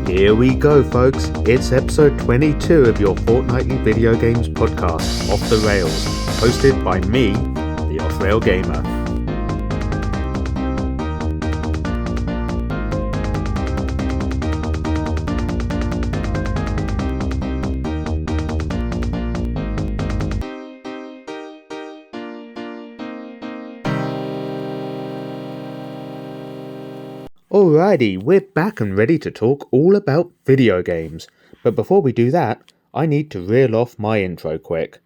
Here we go, folks. It's episode 22 of your fortnightly video games podcast, Off the Rails, hosted by me, the offrailgamer. Alrighty, we're back and ready to talk all about video games. But before we do that, I need to reel off my intro quick.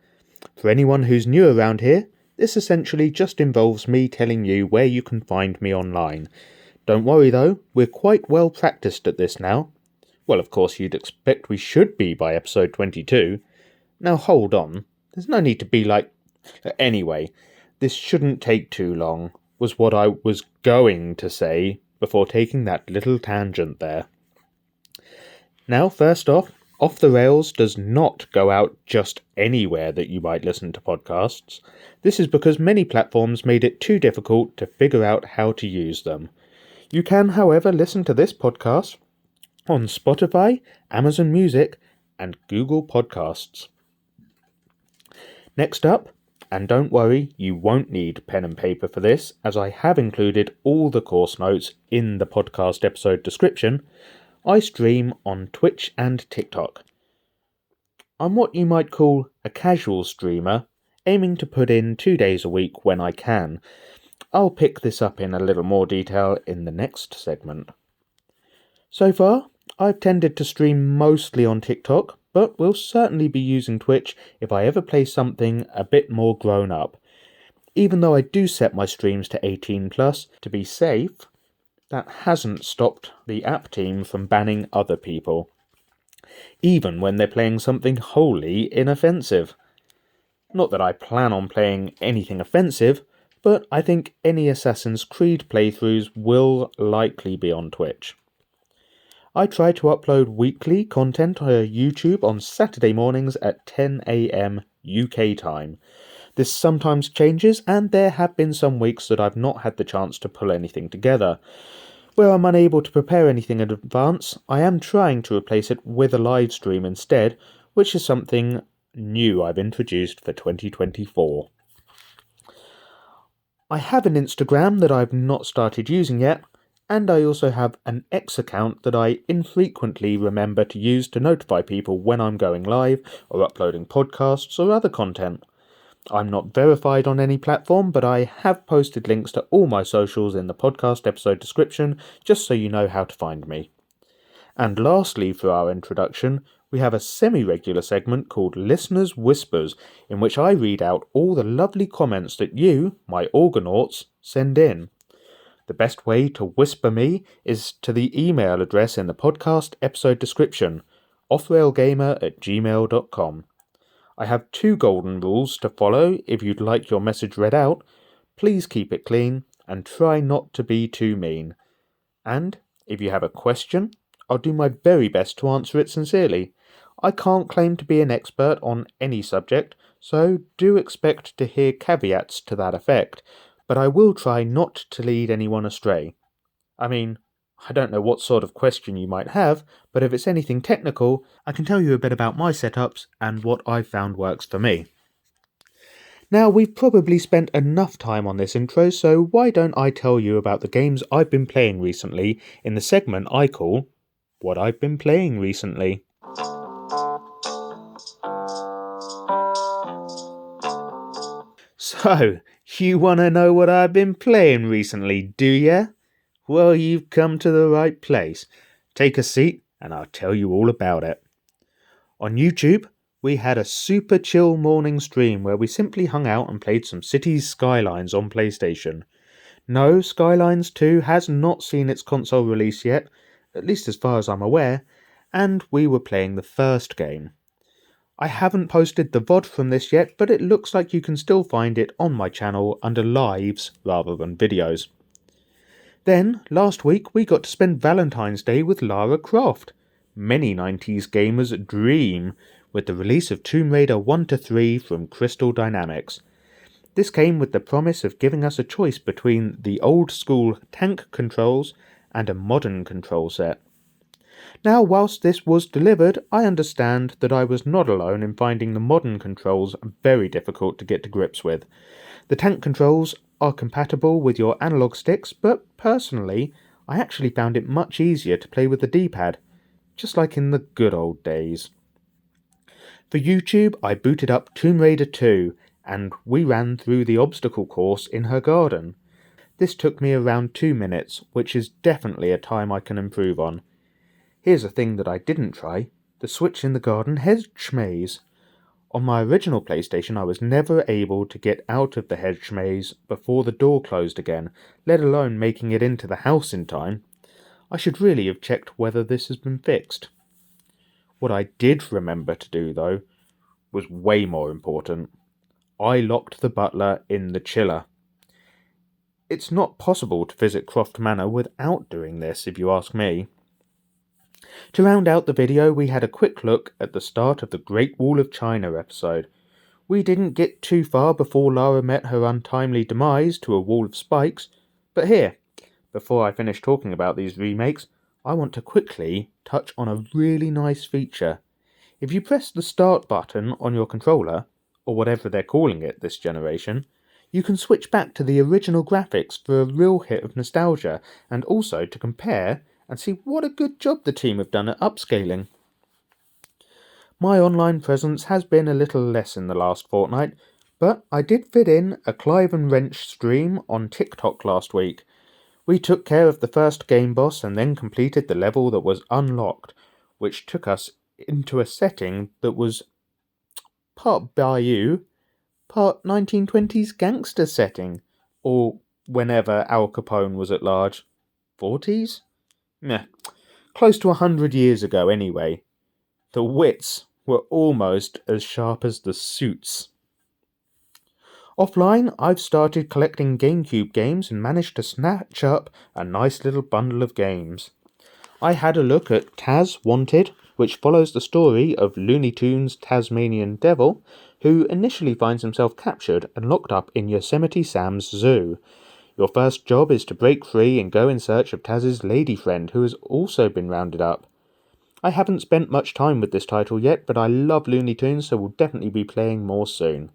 For anyone who's new around here, this essentially just involves me telling you where you can find me online. Don't worry though, we're quite well practiced at this now. Well, of course you'd expect we should be by episode 22. Now hold on, there's no need to be like... Anyway, this shouldn't take too long, was what I was going to say before taking that little tangent there. Now, first off the Rails does not go out just anywhere that you might listen to podcasts. This is because many platforms made it too difficult to figure out how to use them. You can, however, listen to this podcast on Spotify, Amazon Music, and Google Podcasts. Next up, and don't worry, you won't need pen and paper for this, as I have included all the course notes in the podcast episode description. I stream on Twitch and TikTok. I'm what you might call a casual streamer, aiming to put in 2 days a week when I can. I'll pick this up in a little more detail in the next segment. So far, I've tended to stream mostly on TikTok, but will certainly be using Twitch if I ever play something a bit more grown up. Even though I do set my streams to 18+ to be safe, that hasn't stopped the app team from banning other people, even when they're playing something wholly inoffensive. Not that I plan on playing anything offensive, but I think any Assassin's Creed playthroughs will likely be on Twitch. I try to upload weekly content to YouTube on Saturday mornings at 10 AM UK time. This sometimes changes, and there have been some weeks that I've not had the chance to pull anything together. Where I'm unable to prepare anything in advance, I am trying to replace it with a live stream instead, which is something new I've introduced for 2024. I have an Instagram that I've not started using yet, and I also have an X account that I infrequently remember to use to notify people when I'm going live or uploading podcasts or other content. I'm not verified on any platform, but I have posted links to all my socials in the podcast episode description, just so you know how to find me. And lastly, for our introduction, we have a semi-regular segment called Listeners' Whispers, in which I read out all the lovely comments that you, my Orgonauts, send in. The best way to whisper me is to the email address in the podcast episode description, offrailgamer@gmail.com. I have 2 golden rules to follow if you'd like your message read out. Please keep it clean and try not to be too mean. And if you have a question, I'll do my very best to answer it sincerely. I can't claim to be an expert on any subject, so do expect to hear caveats to that effect. But I will try not to lead anyone astray. I mean, I don't know what sort of question you might have, but if it's anything technical, I can tell you a bit about my setups and what I've found works for me. Now, we've probably spent enough time on this intro, so why don't I tell you about the games I've been playing recently in the segment I call What I've Been Playing Recently. So, you want to know what I've been playing recently, do ya? Well, you've come to the right place. Take a seat and I'll tell you all about it. On YouTube, we had a super chill morning stream where we simply hung out and played some Cities Skylines on PlayStation. No, Skylines 2 has not seen its console release yet, at least as far as I'm aware, and we were playing the first game. I haven't posted the VOD from this yet, but it looks like you can still find it on my channel under lives rather than videos. Then, last week, we got to spend Valentine's Day with Lara Croft. Many 90s gamers' dream, with the release of Tomb Raider 1-3 from Crystal Dynamics. This came with the promise of giving us a choice between the old school tank controls and a modern control set. Now, whilst this was delivered, I understand that I was not alone in finding the modern controls very difficult to get to grips with. The tank controls are compatible with your analog sticks, but personally, I actually found it much easier to play with the D-pad, just like in the good old days. For YouTube, I booted up Tomb Raider 2, and we ran through the obstacle course in her garden. This took me around 2 minutes, which is definitely a time I can improve on. Here's a thing that I didn't try, the switch in the garden hedge maze. On my original PlayStation, I was never able to get out of the hedge maze before the door closed again, let alone making it into the house in time. I should really have checked whether this has been fixed. What I did remember to do, though, was way more important. I locked the butler in the chiller. It's not possible to visit Croft Manor without doing this, if you ask me. To round out the video, we had a quick look at the start of the Great Wall of China episode. We didn't get too far before Lara met her untimely demise to a wall of spikes, but here, before I finish talking about these remakes, I want to quickly touch on a really nice feature. If you press the start button on your controller, or whatever they're calling it this generation, you can switch back to the original graphics for a real hit of nostalgia, and also to compare and see what a good job the team have done at upscaling. My online presence has been a little less in the last fortnight, but I did fit in a Clive and Wrench stream on TikTok last week. We took care of the first game boss and then completed the level that was unlocked, which took us into a setting that was part Bayou, part 1920s gangster setting, or whenever Al Capone was at large. 40s? Meh. Close to 100 years ago anyway. The wits were almost as sharp as the suits. Offline, I've started collecting GameCube games and managed to snatch up a nice little bundle of games. I had a look at Taz Wanted, which follows the story of Looney Tunes' Tasmanian Devil, who initially finds himself captured and locked up in Yosemite Sam's zoo. Your first job is to break free and go in search of Taz's lady friend, who has also been rounded up. I haven't spent much time with this title yet, but I love Looney Tunes, so will definitely be playing more soon.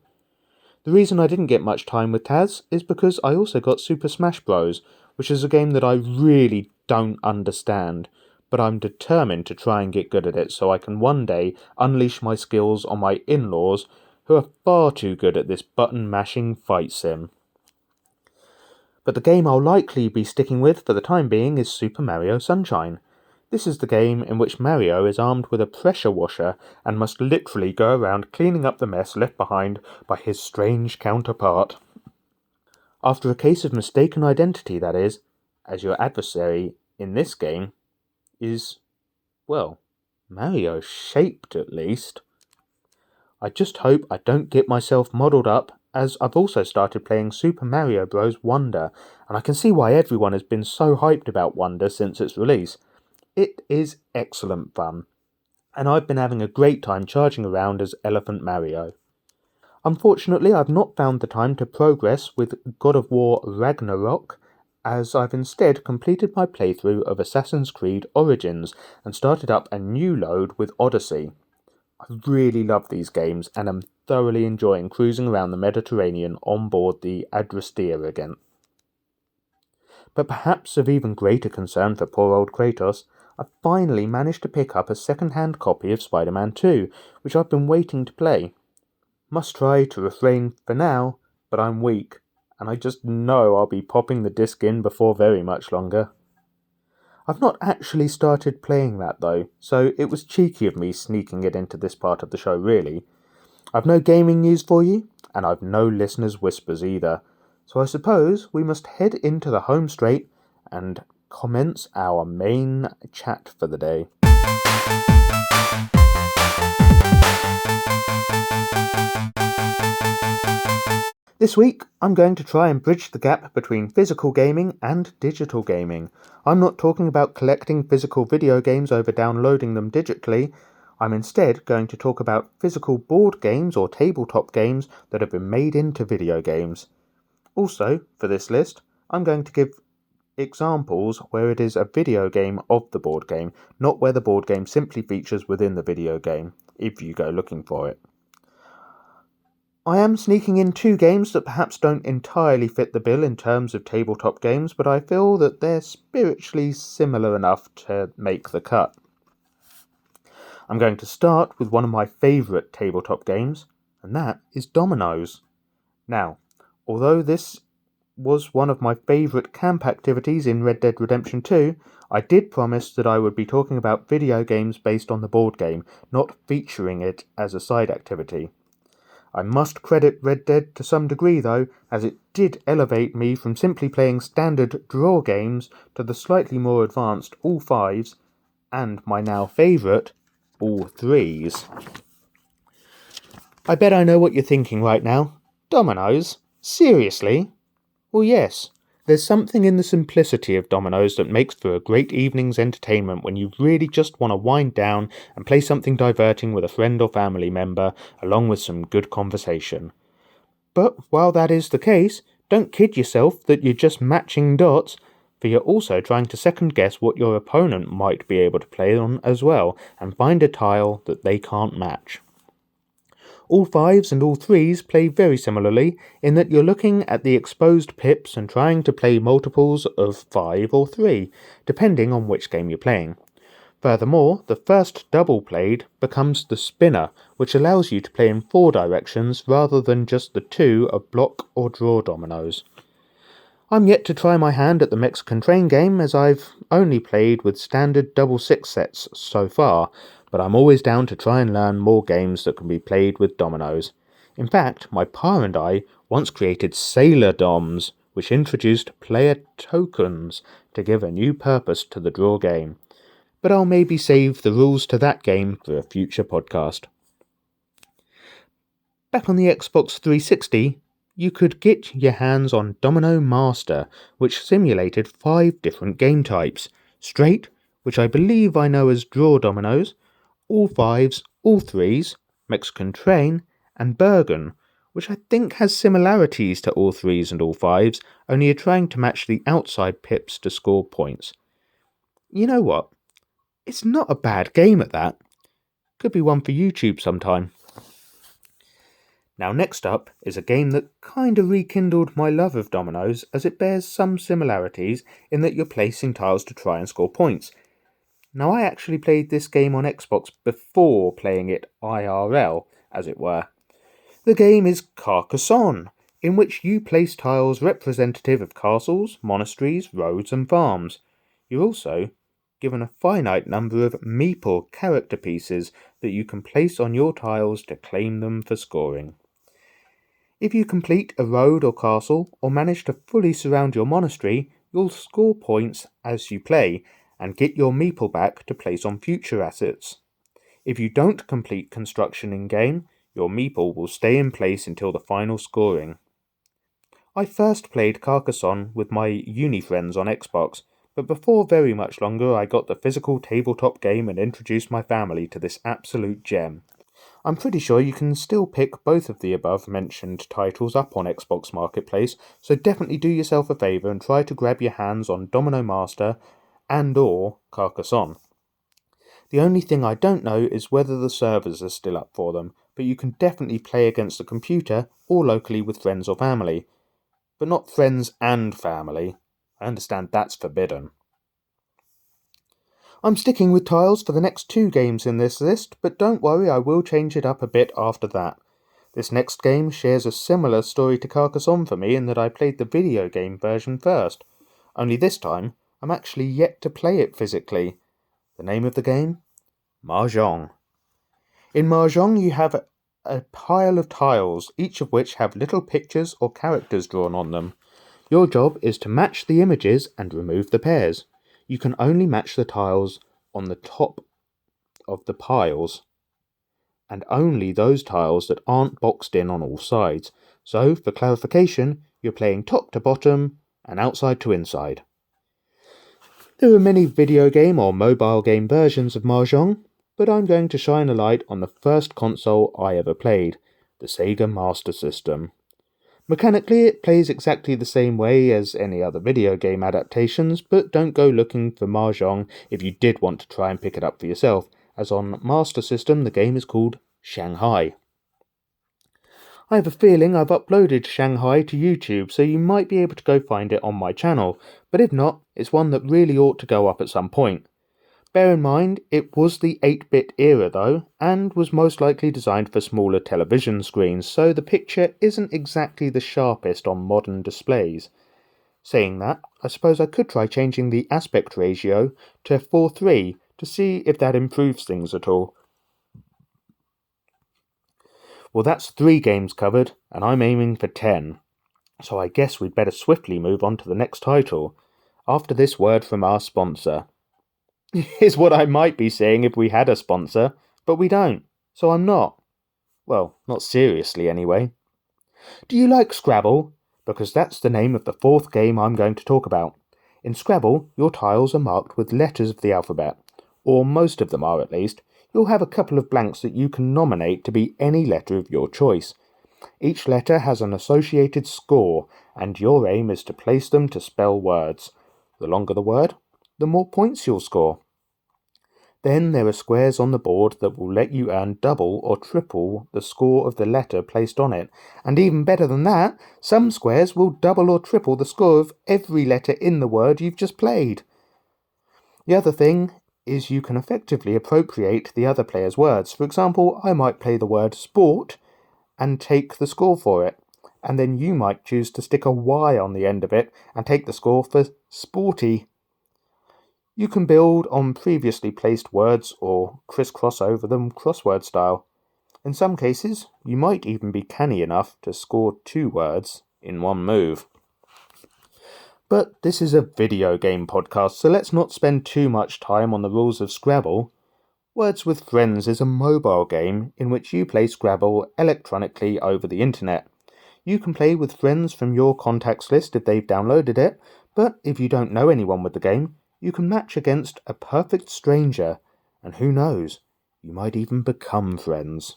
The reason I didn't get much time with Taz is because I also got Super Smash Bros., which is a game that I really don't understand, but I'm determined to try and get good at it so I can one day unleash my skills on my in-laws, who are far too good at this button-mashing fight sim. But the game I'll likely be sticking with for the time being is Super Mario Sunshine. This is the game in which Mario is armed with a pressure washer and must literally go around cleaning up the mess left behind by his strange counterpart. After a case of mistaken identity, that is, as your adversary in this game is, well, Mario-shaped at least. I just hope I don't get myself muddled up, as I've also started playing Super Mario Bros. Wonder, and I can see why everyone has been so hyped about Wonder since its release. It is excellent fun, and I've been having a great time charging around as Elephant Mario. Unfortunately, I've not found the time to progress with God of War Ragnarok, as I've instead completed my playthrough of Assassin's Creed Origins and started up a new load with Odyssey. I really love these games and am thoroughly enjoying cruising around the Mediterranean on board the Adrastea again. But perhaps of even greater concern for poor old Kratos, I finally managed to pick up a second-hand copy of Spider-Man 2, which I've been waiting to play. Must try to refrain for now, but I'm weak, and I just know I'll be popping the disc in before very much longer. I've not actually started playing that though, so it was cheeky of me sneaking it into this part of the show really. I've no gaming news for you, and I've no listeners' whispers either, so I suppose we must head into the home straight and commence our main chat for the day. This week, I'm going to try and bridge the gap between physical gaming and digital gaming. I'm not talking about collecting physical video games over downloading them digitally. I'm instead going to talk about physical board games or tabletop games that have been made into video games. Also, for this list, I'm going to give examples where it is a video game of the board game, not where the board game simply features within the video game, if you go looking for it. I am sneaking in 2 games that perhaps don't entirely fit the bill in terms of tabletop games, but I feel that they're spiritually similar enough to make the cut. I'm going to start with one of my favourite tabletop games, and that is Dominoes. Now, although this was one of my favourite camp activities in Red Dead Redemption 2, I did promise that I would be talking about video games based on the board game, not featuring it as a side activity. I must credit Red Dead to some degree though, as it did elevate me from simply playing standard draw games to the slightly more advanced all fives, and my now favourite, all threes. I bet I know what you're thinking right now. Dominoes? Seriously? Well, yes. There's something in the simplicity of Dominoes that makes for a great evening's entertainment when you really just want to wind down and play something diverting with a friend or family member, along with some good conversation. But while that is the case, don't kid yourself that you're just matching dots, for you're also trying to second guess what your opponent might be able to play on as well, and find a tile that they can't match. All fives and all threes play very similarly in that you're looking at the exposed pips and trying to play multiples of 5 or 3, depending on which game you're playing. Furthermore, the first double played becomes the spinner, which allows you to play in 4 directions rather than just the 2 of block or draw dominoes. I'm yet to try my hand at the Mexican train game, as I've only played with standard double 6 sets so far, but I'm always down to try and learn more games that can be played with dominoes. In fact, my pa and I once created Sailor Doms, which introduced player tokens to give a new purpose to the draw game. But I'll maybe save the rules to that game for a future podcast. Back on the Xbox 360, you could get your hands on Domino Master, which simulated 5 different game types. Straight, which I believe I know as draw dominoes, all fives, all threes, Mexican train, and Bergen, which I think has similarities to all threes and all fives, only you're trying to match the outside pips to score points. You know what? It's not a bad game at that. Could be one for YouTube sometime. Now next up is a game that kinda rekindled my love of dominoes, as it bears some similarities in that you're placing tiles to try and score points. Now I actually played this game on Xbox before playing it IRL, as it were. The game is Carcassonne, in which you place tiles representative of castles, monasteries, roads and farms. You're also given a finite number of meeple character pieces that you can place on your tiles to claim them for scoring. If you complete a road or castle, or manage to fully surround your monastery, you'll score points as you play, and get your meeple back to place on future assets. If you don't complete construction in-game, your meeple will stay in place until the final scoring. I first played Carcassonne with my uni friends on Xbox, but before very much longer I got the physical tabletop game and introduced my family to this absolute gem. I'm pretty sure you can still pick both of the above mentioned titles up on Xbox Marketplace, so definitely do yourself a favour and try to grab your hands on Domino Master and or Carcassonne. The only thing I don't know is whether the servers are still up for them, but you can definitely play against a computer or locally with friends or family. But not friends and family. I understand that's forbidden. I'm sticking with tiles for the next 2 games in this list, but don't worry, I will change it up a bit after that. This next game shares a similar story to Carcassonne for me in that I played the video game version first. Only this time, I'm actually yet to play it physically. The name of the game? Mahjong. In Mahjong you have a pile of tiles, each of which have little pictures or characters drawn on them. Your job is to match the images and remove the pairs. You can only match the tiles on the top of the piles, and only those tiles that aren't boxed in on all sides. So, for clarification, you're playing top to bottom and outside to inside. There are many video game or mobile game versions of Mahjong, but I'm going to shine a light on the first console I ever played, the Sega Master System. Mechanically, it plays exactly the same way as any other video game adaptations, but don't go looking for Mahjong if you did want to try and pick it up for yourself, as on Master System the game is called Shanghai. I have a feeling I've uploaded Shanghai to YouTube, so you might be able to go find it on my channel, but if not, it's one that really ought to go up at some point. Bear in mind, it was the 8-bit era though, and was most likely designed for smaller television screens, so the picture isn't exactly the sharpest on modern displays. Saying that, I suppose I could try changing the aspect ratio to 4:3 to see if that improves things at all. Well, that's 3 games covered, and I'm aiming for 10. So I guess we'd better swiftly move on to the next title, after this word from our sponsor. Is what I might be saying if we had a sponsor, but we don't, so I'm not. Well, not seriously anyway. Do you like Scrabble? Because that's the name of the 4th game I'm going to talk about. In Scrabble, your tiles are marked with letters of the alphabet, or most of them are at least. You'll have a couple of blanks that you can nominate to be any letter of your choice. Each letter has an associated score, and your aim is to place them to spell words. The longer the word, the more points you'll score. Then there are squares on the board that will let you earn double or triple the score of the letter placed on it. And even better than that, some squares will double or triple the score of every letter in the word you've just played. The other thing is you can effectively appropriate the other player's words. For example, I might play the word sport and take the score for it, and then you might choose to stick a Y on the end of it and take the score for sporty. You can build on previously placed words or crisscross over them crossword style. In some cases, you might even be canny enough to score 2 words in one move. But this is a video game podcast, so let's not spend too much time on the rules of Scrabble. Words with Friends is a mobile game in which you play Scrabble electronically over the internet. You can play with friends from your contacts list if they've downloaded it, but if you don't know anyone with the game, you can match against a perfect stranger, and who knows, you might even become friends.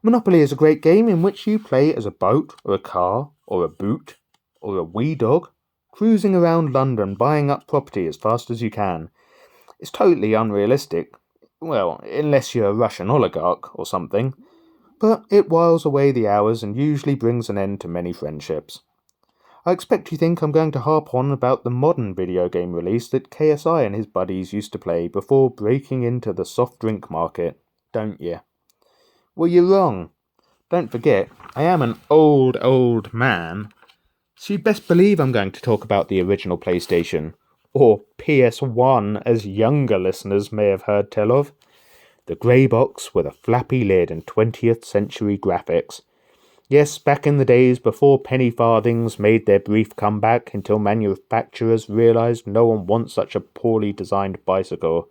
Monopoly is a great game in which you play as a boat, or a car, or a boot, or a wee dog, cruising around London buying up property as fast as you can. It's totally unrealistic, well, unless you're a Russian oligarch or something, but it whiles away the hours and usually brings an end to many friendships. I expect you think I'm going to harp on about the modern video game release that KSI and his buddies used to play before breaking into the soft drink market, don't you? Well, you're wrong. Don't forget, I am an old man, so you'd best believe I'm going to talk about the original PlayStation, or PS1 as younger listeners may have heard tell of. The grey box with a flappy lid and 20th century graphics. Yes, back in the days before penny farthings made their brief comeback until manufacturers realised no one wants such a poorly designed bicycle.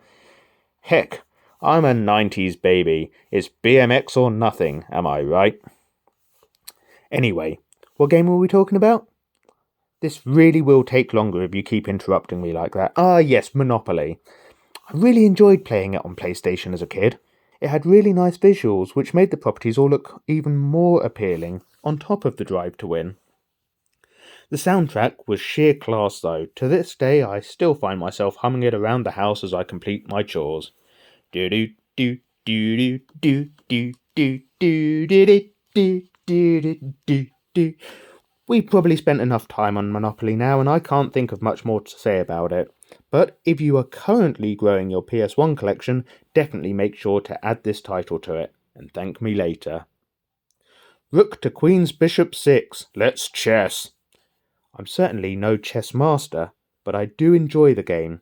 Heck, I'm a 90s baby. It's BMX or nothing, am I right? Anyway, what game were we talking about? This really will take longer if you keep interrupting me like that. Ah, yes, Monopoly. I really enjoyed playing it on PlayStation as a kid. It had really nice visuals, which made the properties all look even more appealing, on top of the drive to win. The soundtrack was sheer class though. To this day, I still find myself humming it around the house as I complete my chores. Do do do do do do do do do do do do do do. We've probably spent enough time on Monopoly now, and I can't think of much more to say about it. But if you are currently growing your PS1 collection, definitely make sure to add this title to it, and thank me later. Rook to Queen's Bishop 6. Let's chess. I'm certainly no chess master, but I do enjoy the game.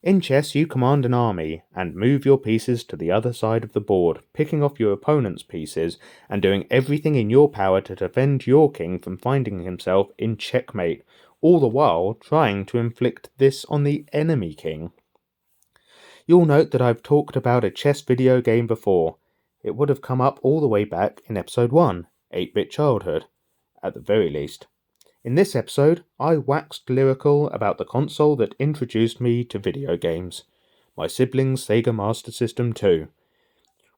In chess, you command an army and move your pieces to the other side of the board, picking off your opponent's pieces and doing everything in your power to defend your king from finding himself in checkmate, all the while trying to inflict this on the enemy king. You'll note that I've talked about a chess video game before. It would have come up all the way back in episode 1, 8-bit childhood, at the very least. In this episode, I waxed lyrical about the console that introduced me to video games, my sibling's Sega Master System 2.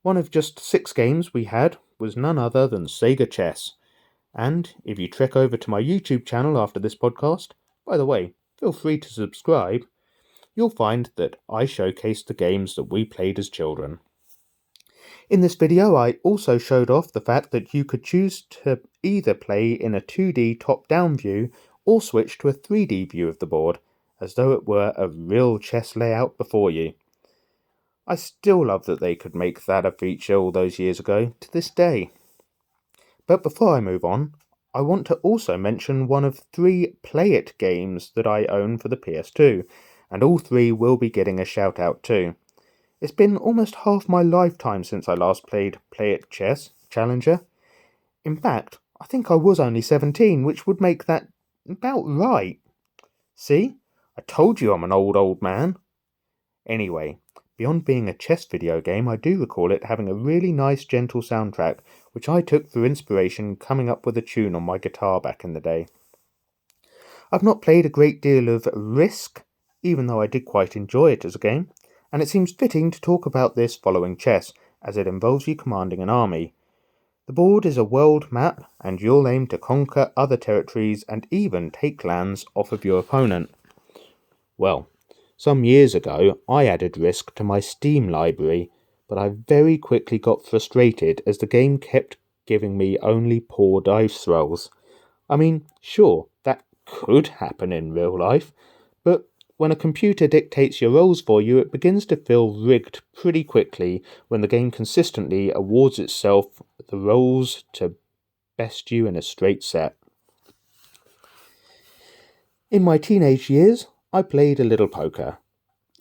One of just 6 games we had was none other than Sega Chess, And if you trek over to my YouTube channel after this podcast, by the way, feel free to subscribe, you'll find that I showcase the games that we played as children. In this video, I also showed off the fact that you could choose to either play in a 2D top-down view or switch to a 3D view of the board, as though it were a real chess layout before you. I still love that they could make that a feature all those years ago to this day. But before I move on, I want to also mention one of 3 Play It games that I own for the PS2, and all 3 will be getting a shout out too. It's been almost half my lifetime since I last played Play It Chess Challenger. In fact, I think I was only 17, which would make that about right. See? I told you I'm an old man. Anyway, beyond being a chess video game, I do recall it having a really nice gentle soundtrack, which I took for inspiration coming up with a tune on my guitar back in the day. I've not played a great deal of Risk, even though I did quite enjoy it as a game, and it seems fitting to talk about this following chess, as it involves you commanding an army. The board is a world map, and you'll aim to conquer other territories and even take lands off of your opponent. Well, some years ago I added Risk to my Steam library, but I very quickly got frustrated as the game kept giving me only poor dice rolls. I mean, sure, that could happen in real life, but when a computer dictates your rolls for you, it begins to feel rigged pretty quickly when the game consistently awards itself the rolls to best you in a straight set. In my teenage years, I played a little poker,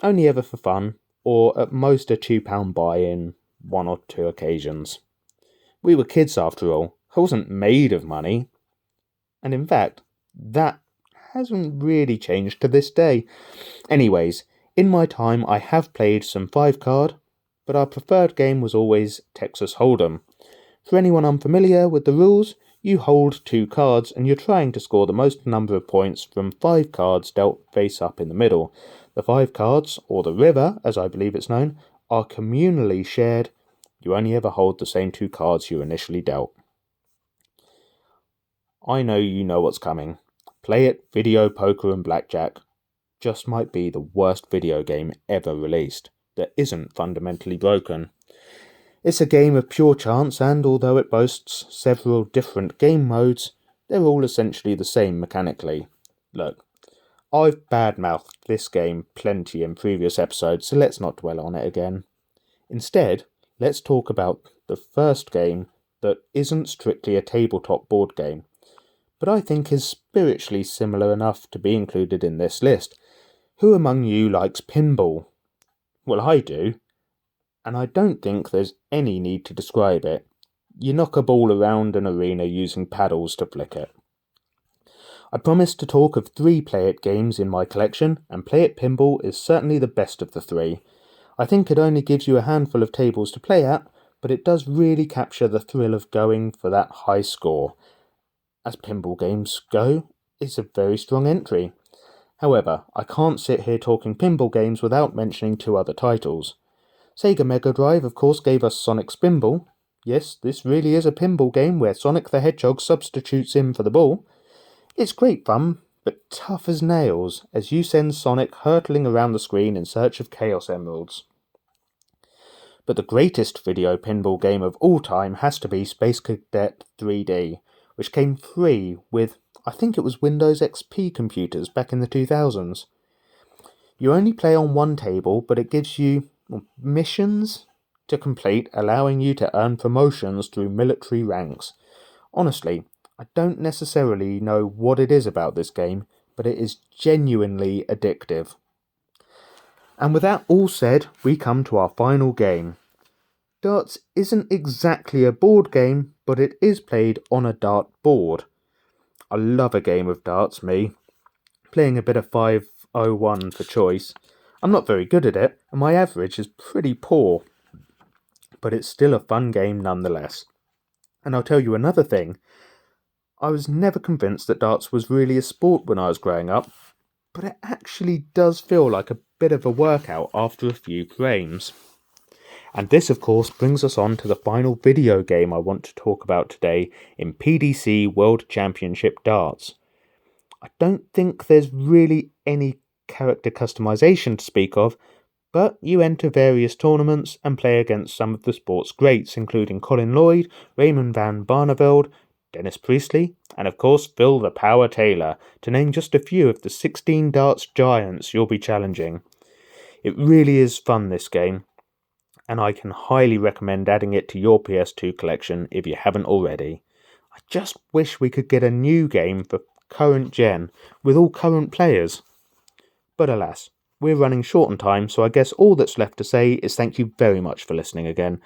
only ever for fun, or at most a £2 buy-in 1 or 2 occasions. We were kids after all. I wasn't made of money. And in fact, that hasn't really changed to this day. Anyways, in my time I have played some 5-card, but our preferred game was always Texas Hold'em. For anyone unfamiliar with the rules, you hold 2 cards and you're trying to score the most number of points from 5 cards dealt face up in the middle. The 5 cards, or the river as I believe it's known, are communally shared. You only ever hold the same 2 cards you initially dealt. I know you know what's coming. Play It, Video Poker and Blackjack just might be the worst video game ever released that isn't fundamentally broken. It's a game of pure chance, and although it boasts several different game modes, they're all essentially the same mechanically. Look, I've badmouthed this game plenty in previous episodes, so let's not dwell on it again. Instead, let's talk about the first game that isn't strictly a tabletop board game, but I think is spiritually similar enough to be included in this list. Who among you likes pinball? Well, I do, and I don't think there's any need to describe it. You knock a ball around an arena using paddles to flick it. I promised to talk of 3 Play It games in my collection, and Play It Pinball is certainly the best of the 3. I think it only gives you a handful of tables to play at, but it does really capture the thrill of going for that high score. As pinball games go, it's a very strong entry. However, I can't sit here talking pinball games without mentioning 2 other titles. Sega Mega Drive, of course, gave us Sonic Spinball. Yes, this really is a pinball game where Sonic the Hedgehog substitutes in for the ball. It's great fun, but tough as nails, as you send Sonic hurtling around the screen in search of Chaos Emeralds. But the greatest video pinball game of all time has to be Space Cadet 3D, which came free with, I think it was Windows XP computers back in the 2000s. You only play on 1 table, but it gives you missions to complete, allowing you to earn promotions through military ranks. Honestly, I don't necessarily know what it is about this game, but it is genuinely addictive. And with that all said, we come to our final game. Darts isn't exactly a board game, but it is played on a dart board. I love a game of darts, me. Playing a bit of 501 for choice. I'm not very good at it, and my average is pretty poor. But it's still a fun game nonetheless. And I'll tell you another thing. I was never convinced that darts was really a sport when I was growing up, but it actually does feel like a bit of a workout after a few frames. And this, of course, brings us on to the final video game I want to talk about today in PDC World Championship Darts. I don't think there's really any character customization to speak of, but you enter various tournaments and play against some of the sport's greats, including Colin Lloyd, Raymond van Barneveld, Dennis Priestley, and of course Phil the Power Taylor, to name just a few of the 16 darts giants you'll be challenging. It really is fun, this game, and I can highly recommend adding it to your PS2 collection if you haven't already. I just wish we could get a new game for current gen with all current players. But alas, we're running short on time, so I guess all that's left to say is thank you very much for listening again.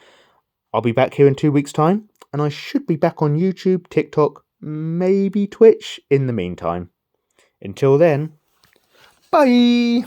I'll be back here in 2 weeks' time, and I should be back on YouTube, TikTok, maybe Twitch in the meantime. Until then, bye!